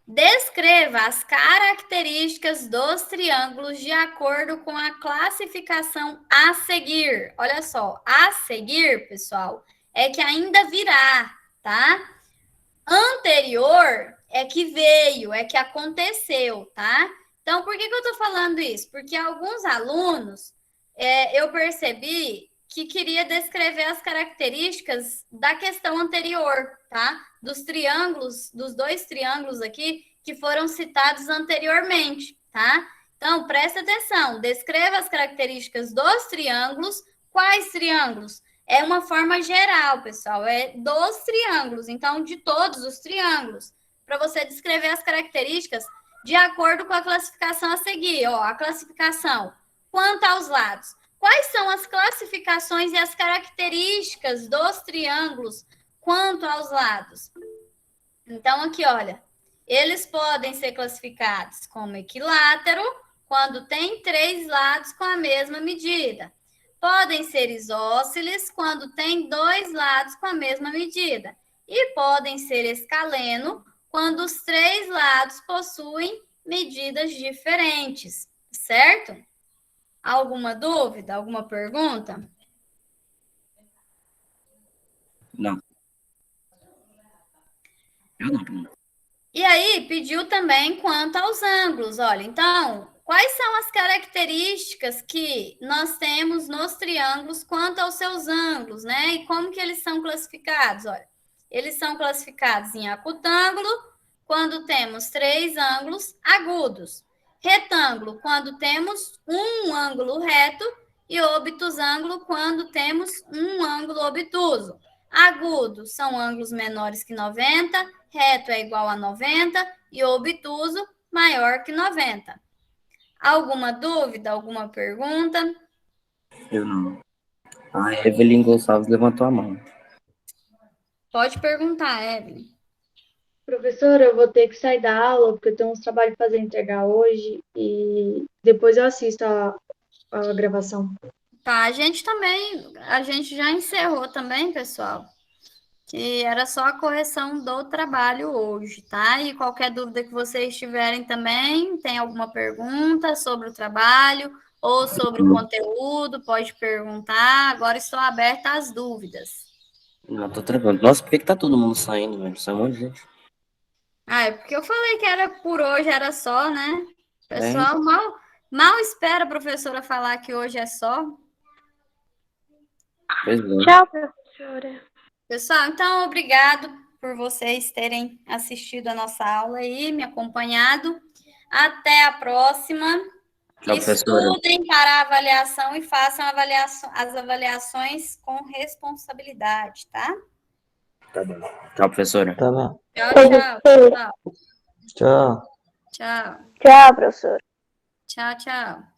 Descreva as características dos triângulos de acordo com a classificação a seguir. Olha só, a seguir, pessoal, é que ainda virá, tá? Anterior é que veio, é que aconteceu, tá? Então, por que eu tô falando isso? Porque alguns alunos, eu percebi que queria descrever as características da questão anterior, tá? Dos triângulos, dos 2 triângulos aqui que foram citados anteriormente, tá? Então, presta atenção, descreva as características dos triângulos. Quais triângulos? É uma forma geral, pessoal, é dos triângulos, então, de todos os triângulos, para você descrever as características de acordo com a classificação a seguir. Ó, a classificação quanto aos lados. Quais são as classificações e as características dos triângulos quanto aos lados? Então, aqui, olha, eles podem ser classificados como equilátero, quando tem 3 lados com a mesma medida. Podem ser isósceles, quando tem 2 lados com a mesma medida. E podem ser escaleno, quando os 3 lados possuem medidas diferentes, certo? Alguma dúvida? Alguma pergunta? Não. Eu não. E aí, pediu também quanto aos ângulos. Olha, então, quais são as características que nós temos nos triângulos quanto aos seus ângulos, né? E como que eles são classificados? Olha, eles são classificados em acutângulo, quando temos 3 ângulos agudos. Retângulo, quando temos um ângulo reto, e obtusângulo, quando temos um ângulo obtuso. Agudo são ângulos menores que 90, reto é igual a 90 e obtuso maior que 90. Alguma dúvida, alguma pergunta? Eu não. A Evelyn Gonçalves levantou a mão. Pode perguntar, Evelyn. Professora, eu vou ter que sair da aula, porque eu tenho uns trabalhos para fazer entregar hoje e depois eu assisto a gravação. Tá, a gente já encerrou também, pessoal. Que era só a correção do trabalho hoje, tá? E qualquer dúvida que vocês tiverem também, tem alguma pergunta sobre o trabalho, ou sobre o conteúdo, pode perguntar. Agora estou aberta às dúvidas. Não, tô tranquilo. Nossa, por que tá todo mundo saindo, velho? Isso é um monte de gente. Ah, é porque eu falei que era por hoje, era só, né? O É, pessoal mal espera a professora falar que hoje é só. pois é. Tchau, professora. Pessoal, então, obrigado por vocês terem assistido a nossa aula aí, me acompanhado. Até a próxima. Tchau, professora. Estudem para a avaliação e façam as avaliações com responsabilidade, tá? Tá bom. Tchau, professora. Tá bom. Tchau, tchau. Tchau, Tchau. tchau. Tchau, professora. Tchau, tchau.